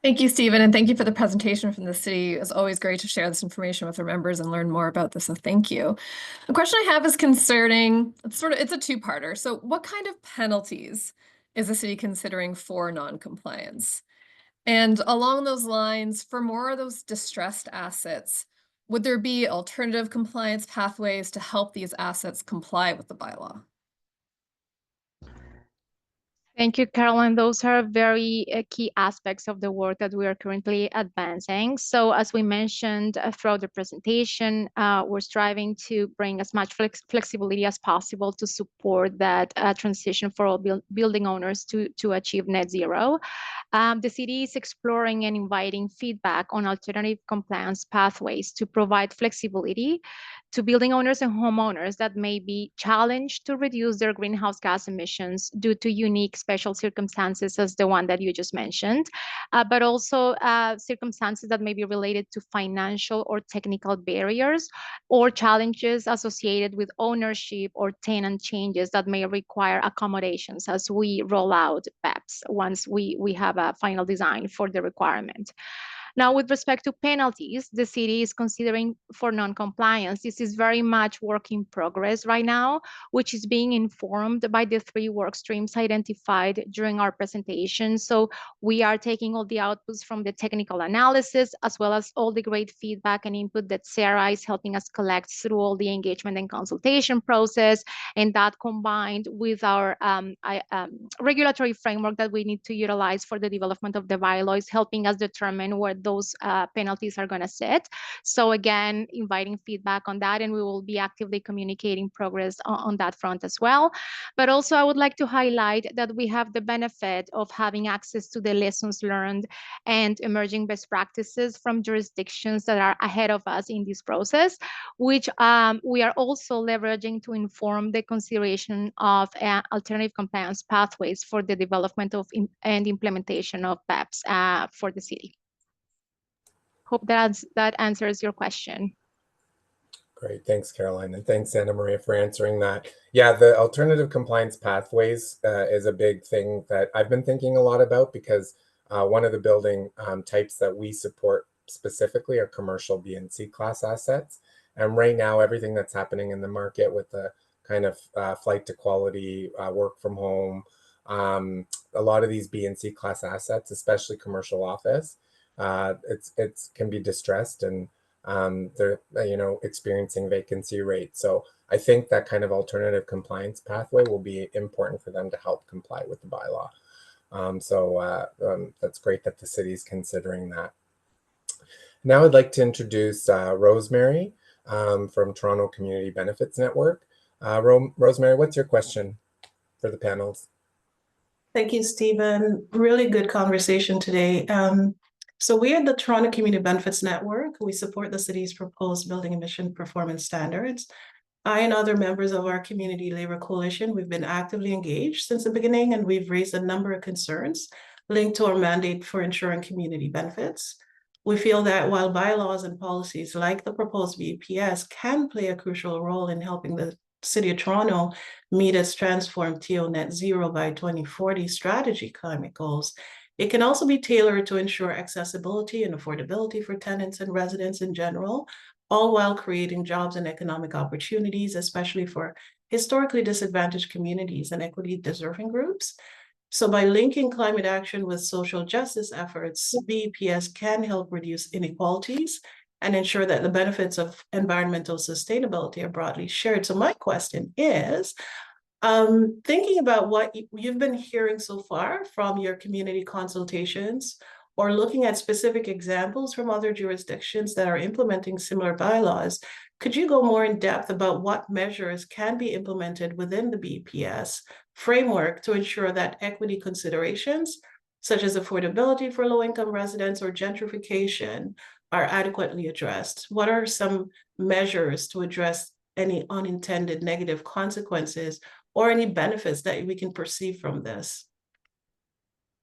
Thank you, Stephen, and thank you for the presentation from the city. It's always great to share this information with our members and learn more about this, so thank you. The question I have is concerning, it's a two-parter. So what kind of penalties is the city considering for non-compliance? And along those lines, for more of those distressed assets, would there be alternative compliance pathways to help these assets comply with the bylaw? Thank you, Caroline. Those are very key aspects of the work that we are currently advancing. So as we mentioned throughout the presentation, we're striving to bring as much flexibility as possible to support that transition for all building owners to achieve net zero. The city is exploring and inviting feedback on alternative compliance pathways to provide flexibility to building owners and homeowners that may be challenged to reduce their greenhouse gas emissions due to unique special circumstances as the one that you just mentioned, but also circumstances that may be related to financial or technical barriers or challenges associated with ownership or tenant changes that may require accommodations as we roll out BEPS once we have a final design for the requirement. Now, with respect to penalties, the city is considering for non-compliance. This is very much work in progress right now, which is being informed by the 3 work streams identified during our presentation. So we are taking all the outputs from the technical analysis, as well as all the great feedback and input that Sarah is helping us collect through all the engagement and consultation process. And that combined with our regulatory framework that we need to utilize for the development of the bylaws, helping us determine where those penalties are going to sit. So again, inviting feedback on that, and we will be actively communicating progress on that front as well. But also I would like to highlight that we have the benefit of having access to the lessons learned and emerging best practices from jurisdictions that are ahead of us in this process, which we are also leveraging to inform the consideration of alternative compliance pathways for the development of and implementation of BEPS for the city. Hope that answers your question. Great, thanks, Caroline, and thanks, Anna Maria, for answering that. Yeah, the alternative compliance pathways is a big thing that I've been thinking a lot about, because one of the building types that we support specifically are commercial B and C class assets. And right now, everything that's happening in the market with the kind of flight to quality, work from home, a lot of these B and C class assets, especially commercial office, it's can be distressed, and they're experiencing vacancy rates. So I think that kind of alternative compliance pathway will be important for them to help comply with the bylaw. That's great that the city is considering that. Now I'd like to introduce Rosemary from Toronto Community Benefits Network. Rosemary, what's your question for the panels? Thank you, Stephen. Really good conversation today. So we are the Toronto Community Benefits Network. We support the city's proposed building emission performance standards. I and other members of our Community Labor Coalition, we've been actively engaged since the beginning, and we've raised a number of concerns linked to our mandate for ensuring community benefits. We feel that while bylaws and policies like the proposed BEPS can play a crucial role in helping the City of Toronto meet its transformed TO net zero by 2040 strategy climate goals, it can also be tailored to ensure accessibility and affordability for tenants and residents in general, all while creating jobs and economic opportunities, especially for historically disadvantaged communities and equity deserving groups. So by linking climate action with social justice efforts, BEPS can help reduce inequalities and ensure that the benefits of environmental sustainability are broadly shared. So my question is, thinking about what you've been hearing so far from your community consultations, or looking at specific examples from other jurisdictions that are implementing similar bylaws, could you go more in depth about what measures can be implemented within the BPS framework to ensure that equity considerations, such as affordability for low-income residents or gentrification, are adequately addressed? What are some measures to address any unintended negative consequences or any benefits that we can perceive from this?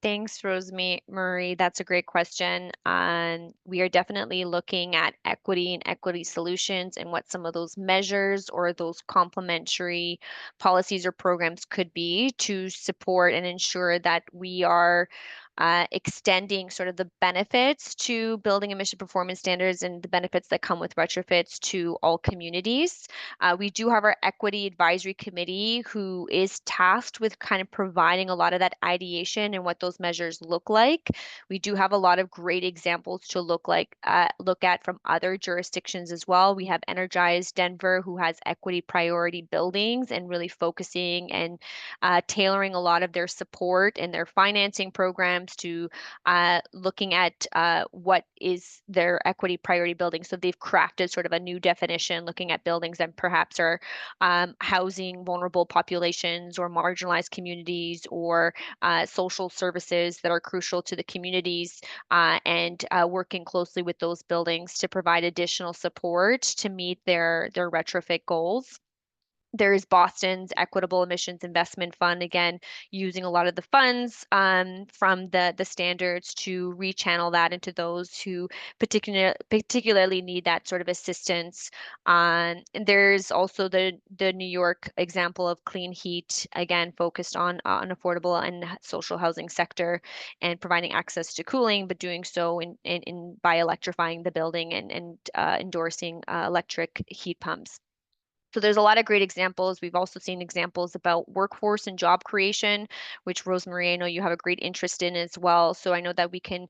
Thanks, Rosemary. That's a great question. And we are definitely looking at equity and equity solutions and what some of those measures or those complementary policies or programs could be to support and ensure that we are extending sort of the benefits to building emission performance standards and the benefits that come with retrofits to all communities. We do have our Equity Advisory Committee who is tasked with kind of providing a lot of that ideation and what those measures look like. We do have a lot of great examples to look at from other jurisdictions as well. We have Energize Denver, who has equity priority buildings and really focusing and tailoring a lot of their support and their financing programs to looking at what is their equity priority building. So they've crafted sort of a new definition, looking at buildings that perhaps are housing vulnerable populations or marginalized communities or social services that are crucial to the communities, and working closely with those buildings to provide additional support to meet their retrofit goals. There's Boston's Equitable Emissions Investment Fund, again, using a lot of the funds from the standards to rechannel that into those who particularly need that sort of assistance. And there's also the New York example of Clean Heat, again, focused on an affordable and social housing sector and providing access to cooling, but doing so in by electrifying the building and endorsing electric heat pumps. So there's a lot of great examples. We've also seen examples about workforce and job creation, which Rosemary, I know you have a great interest in as well. So I know that we can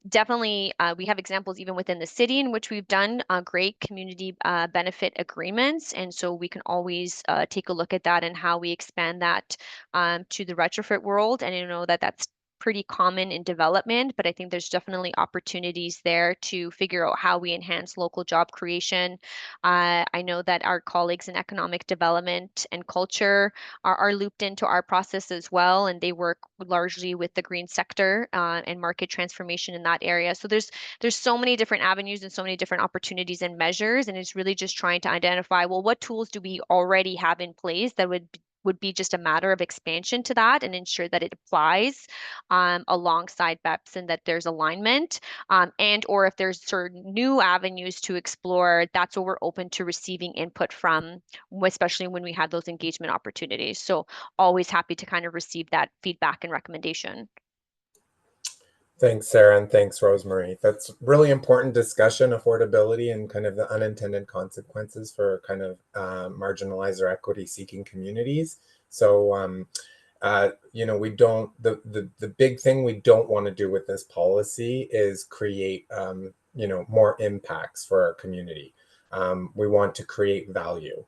definitely, we have examples even within the city in which we've done great community benefit agreements. And so we can always take a look at that and how we expand that to the retrofit world. And I know that that's pretty common in development, but I think there's definitely opportunities there to figure out how we enhance local job creation. I know that our colleagues in economic development and culture are looped into our process as well, and they work largely with the green sector and market transformation in that area. So there's so many different avenues and so many different opportunities and measures, and it's really just trying to identify, well, what tools do we already have in place that would be just a matter of expansion to that and ensure that it applies alongside BEPS and that there's alignment, and or if there's certain new avenues to explore, that's what we're open to receiving input from, especially when we have those engagement opportunities. So always happy to kind of receive that feedback and recommendation. Thanks, Sarah, and thanks, Rosemary. That's really important discussion, affordability and kind of the unintended consequences for kind of marginalized or equity-seeking communities. So, we don't, the big thing we don't want to do with this policy is create, more impacts for our community. We want to create value,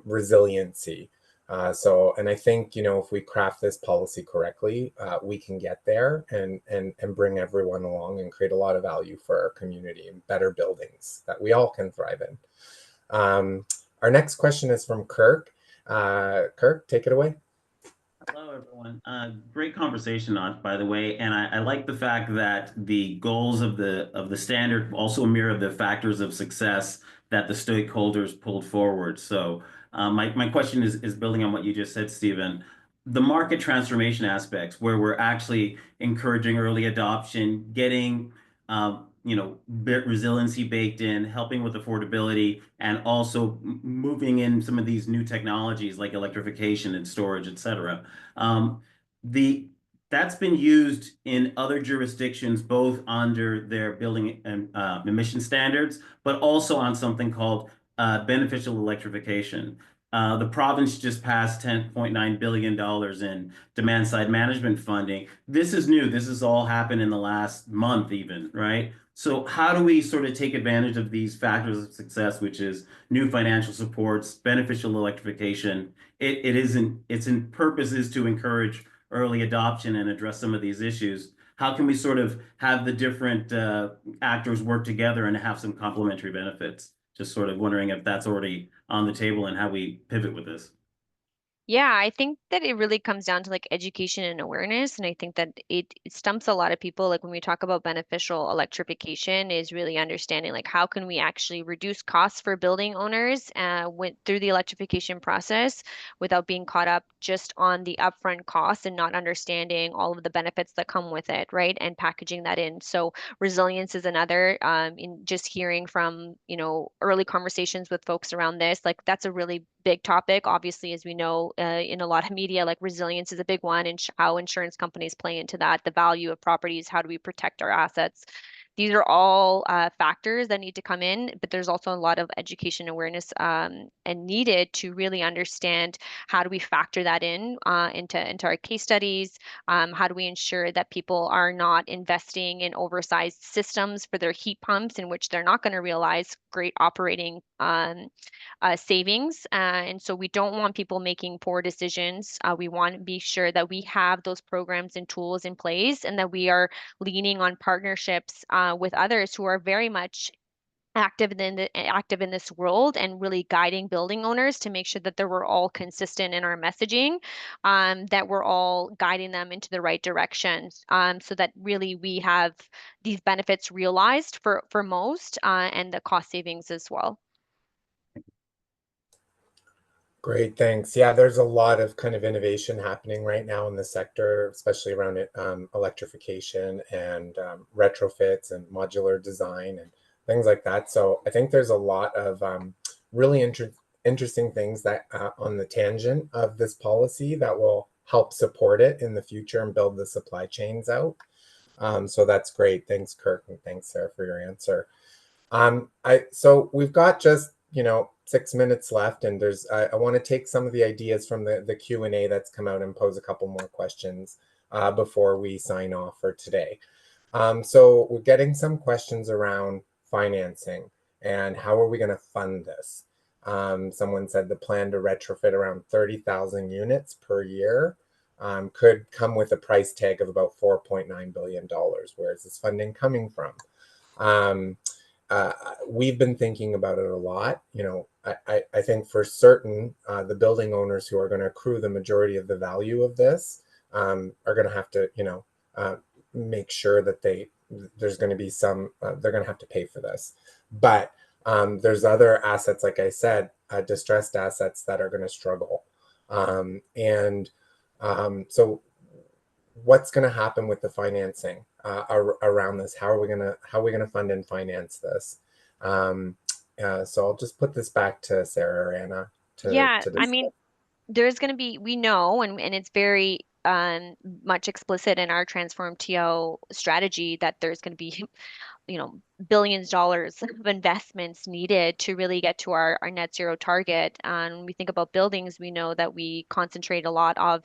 resiliency. And I think, if we craft this policy correctly, we can get there and bring everyone along and create a lot of value for our community and better buildings that we all can thrive in. Our next question is from Kirk. Kirk, take it away. Hello, everyone. Great conversation, by the way, and I like the fact that the goals of the standard also mirror the factors of success that the stakeholders pulled forward. So my question is building on what you just said, Stephen. The market transformation aspects, where we're actually encouraging early adoption, getting resiliency baked in, helping with affordability, and also moving in some of these new technologies like electrification and storage, et cetera. That's been used in other jurisdictions, both under their building and emission standards, but also on something called beneficial electrification. The province just passed $10.9 billion in demand side management funding. This is new. This has all happened in the last month even, right? So how do we sort of take advantage of these factors of success, which is new financial supports, beneficial electrification? Its purpose is to encourage early adoption and address some of these issues. How can we sort of have the different actors work together and have some complementary benefits? Just sort of wondering if that's already on the table and how we pivot with this. Yeah, I think that it really comes down to like education and awareness. And I think that it stumps a lot of people. Like when we talk about beneficial electrification, is really understanding like how can we actually reduce costs for building owners through the electrification process without being caught up just on the upfront costs and not understanding all of the benefits that come with it, right? And packaging that in. So resilience is another. In just hearing from, early conversations with folks around this, like that's a really big topic. Obviously, as we know, in a lot of media, like resilience is a big one, and how insurance companies play into that, the value of properties, how do we protect our assets? These are all factors that need to come in, but there's also a lot of education awareness and needed to really understand how do we factor that into our case studies. How do we ensure that people are not investing in oversized systems for their heat pumps in which they're not going to realize great operating savings. And so we don't want people making poor decisions. We want to be sure that we have those programs and tools in place and that we are leaning on partnerships with others who are very much active in this world and really guiding building owners to make sure that we're all consistent in our messaging, that we're all guiding them into the right direction, so that really we have these benefits realized for most and the cost savings as well. Great, thanks. Yeah, there's a lot of kind of innovation happening right now in the sector, especially around it, electrification and retrofits and modular design and things like that. So I think there's a lot of really interesting things that on the tangent of this policy that will help support it in the future and build the supply chains out. So that's great. Thanks, Kirk, and thanks, Sarah, for your answer. So we've got just 6 minutes left, and I want to take some of the ideas from the Q&A that's come out and pose a couple more questions before we sign off for today. So we're getting some questions around financing and how are we going to fund this. Someone said the plan to retrofit around 30,000 units per year could come with a price tag of about $4.9 billion. Where is this funding coming from? We've been thinking about it a lot. I think for certain, the building owners who are going to accrue the majority of the value of this are going to have to, make sure that there's going to be some, they're going to have to pay for this. But there's other assets, like I said, distressed assets that are going to struggle. So what's going to happen with the financing around this? How are we going to fund and finance this? So I'll just put this back to Sarah or Anna Yeah, to I discuss. mean, there's going to be, we know, and it's very much explicit in our Transform TO strategy that there's going to be billions of dollars of investments needed to really get to our net zero target. And when we think about buildings, we know that we concentrate a lot of,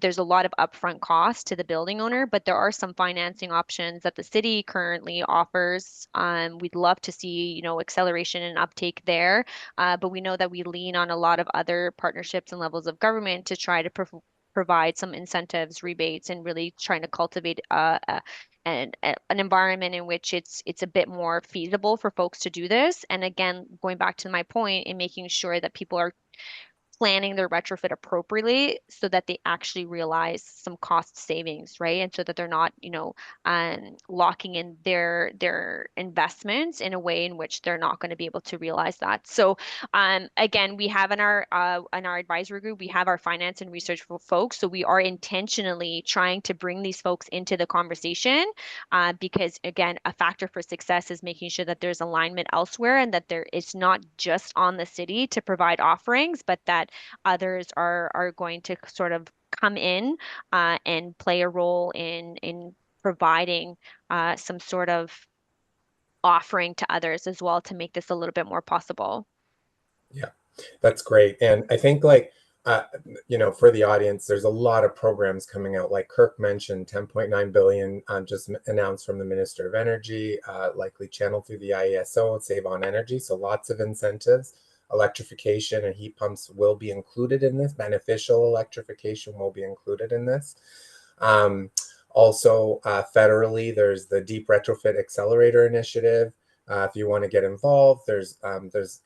there's a lot of upfront cost to the building owner, but there are some financing options that the city currently offers. We'd love to see, acceleration and uptake there. But we know that we lean on a lot of other partnerships and levels of government to try to provide some incentives, rebates, and really trying to cultivate an environment in which it's a bit more feasible for folks to do this. And again, going back to my point in making sure that people are planning their retrofit appropriately so that they actually realize some cost savings, right? And so that they're not, locking in their investments in a way in which they're not going to be able to realize that. So again, we have in our advisory group, we have our finance and research folks. So we are intentionally trying to bring these folks into the conversation because again, a factor for success is making sure that there's alignment elsewhere and that it's not just on the city to provide offerings, but that others are going to sort of come in and play a role in providing some sort of offering to others as well to make this a little bit more possible. Yeah, that's great. And I think for the audience, there's a lot of programs coming out. Like Kirk mentioned, 10.9 billion just announced from the Minister of Energy, likely channeled through the IESO, Save on Energy. So lots of incentives. Electrification and heat pumps will be included in this. Beneficial electrification will be included in this. Also, federally, there's the Deep Retrofit Accelerator Initiative. If you want to get involved, there's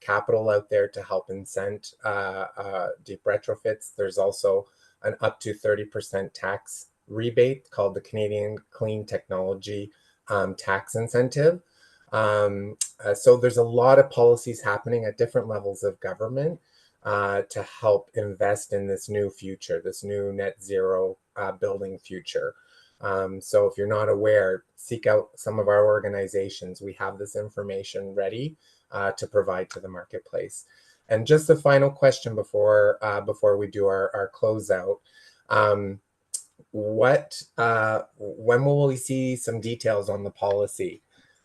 capital out there to help incent deep retrofits. There's also an up to 30% tax rebate called the Canadian Clean Technology Tax Incentive. So there's a lot of policies happening at different levels of government to help invest in this new future, this new net zero building future. So if you're not aware, seek out some of our organizations. We have this information ready to provide to the marketplace. And just a final question before we do our closeout. When will we see some details on the policy?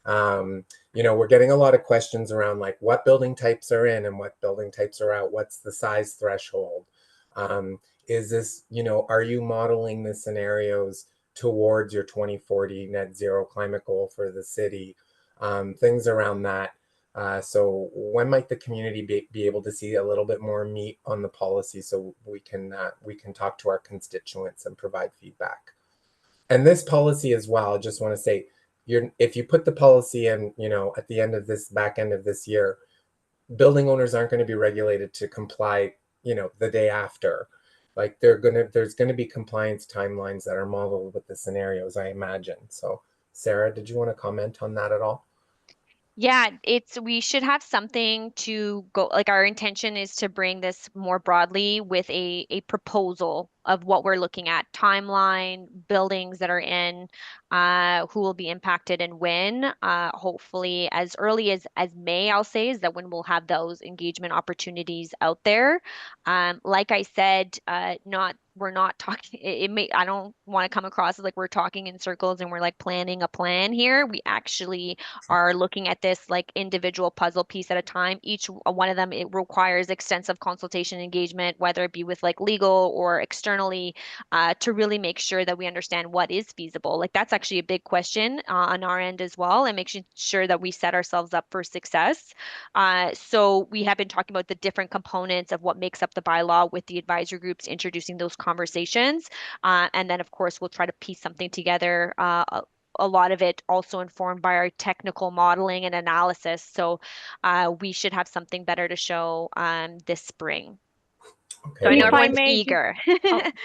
We're getting a lot of questions around like what building types are in and what building types are out. What's the size threshold? Is this, are you modeling the scenarios towards your 2040 net zero climate goal for the city? Things around that. So when might the community be able to see a little bit more meat on the policy so we can talk to our constituents and provide feedback? And this policy as well, I just want to say, if you put the policy in, at the end of back end of this year, building owners aren't going to be regulated to comply, the day after. Like there's going to be compliance timelines that are modeled with the scenarios, I imagine. So Sarah, did you want to comment on that at all? Yeah, we should have something to go, like our intention is to bring this more broadly with a proposal of what we're looking at, timeline, buildings that are in, who will be impacted and when. Hopefully as early as May, I'll say, is that when we'll have those engagement opportunities out there. Like I said, we're not talking, I don't want to come across as like we're talking in circles and we're like planning a plan here. We actually are looking at this like individual puzzle piece at a time. Each one of them, it requires extensive consultation engagement, whether it be with like legal or externally, to really make sure that we understand what is feasible. Like that's actually a big question on our end as well, and making sure that we set ourselves up for success. So we have been talking about the different components of what makes up the bylaw with the advisory groups, introducing those conversations. And then, of course, we'll try to piece something together. A lot of it also informed by our technical modeling and analysis. So we should have something better to show this spring. Okay, So I know If I everyone's may, eager.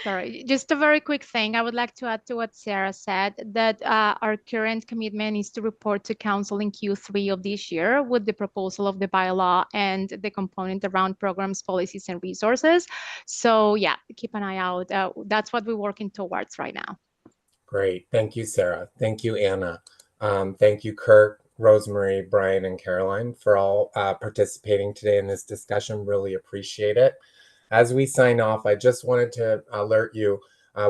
sorry, just a very quick thing. I would like to add to what Sarah said, that our current commitment is to report to council in Q3 of this year with the proposal of the bylaw and the component around programs, policies, and resources. So yeah, keep an eye out. That's what we're working towards right now. Great. Thank you, Sarah. Thank you, Anna. Thank you, Kirk, Rosemary, Brian, and Caroline for all participating today in this discussion. Really appreciate it. As we sign off, I just wanted to alert you,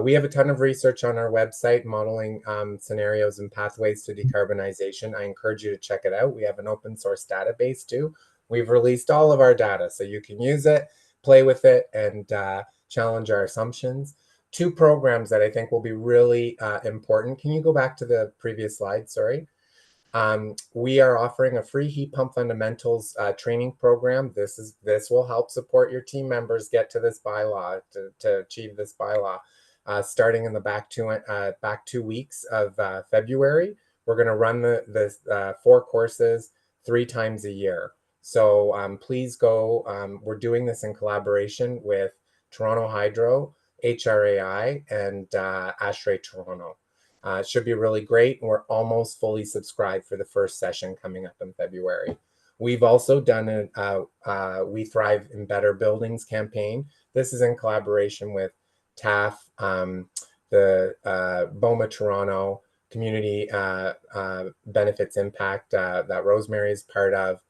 we have a ton of research on our website modeling scenarios and pathways to decarbonization. I encourage you to check it out. We have an open source database too. We've released all of our data, so you can use it, play with it, and challenge our assumptions. Two programs that I think will be really important. Can you go back to the previous slide? Sorry. We are offering a free heat pump fundamentals training program. This will help support your team members get to this bylaw, to achieve this bylaw. Starting in the back 2 weeks of February, we're going to run the 4 courses 3 times a year. So please go. We're doing this in collaboration with Toronto Hydro, HRAI, and ASHRAE Toronto. It should be really great. We're almost fully subscribed for the first session coming up in February. We've also done a We Thrive in Better Buildings campaign. This is in collaboration with TAF, the BOMA Toronto, Community Benefits Impact that Rosemary is part of,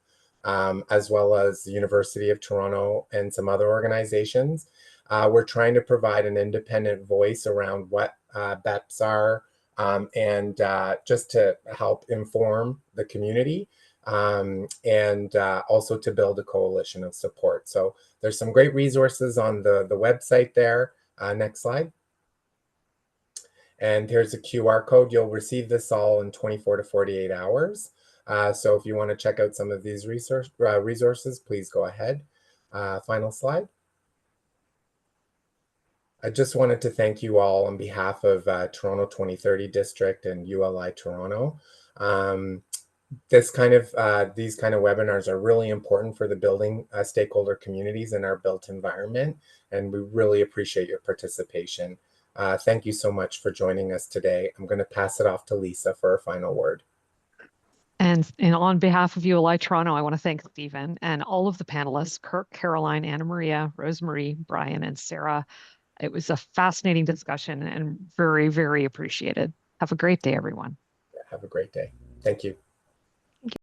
as well as the University of Toronto and some other organizations. We're trying to provide an independent voice around what BEPS are, and just to help inform the community, and also to build a coalition of support. So there's some great resources on the website there. Next slide. And here's a QR code. You'll receive this all in 24 to 48 hours. So if you want to check out some of these resources, please go ahead. Final slide. I just wanted to thank you all on behalf of Toronto 2030 District and ULI Toronto. These kind of webinars are really important for the building stakeholder communities in our built environment, and we really appreciate your participation. Thank you so much for joining us today. I'm going to pass it off to Lisa for a final word. And on behalf of ULI Toronto, I want to thank Stephen and all of the panelists, Kirk, Caroline, Anna Maria, Rosemary, Brian, and Sarah. It was a fascinating discussion and very, very appreciated. Have a great day, everyone. Have a great day. Thank you.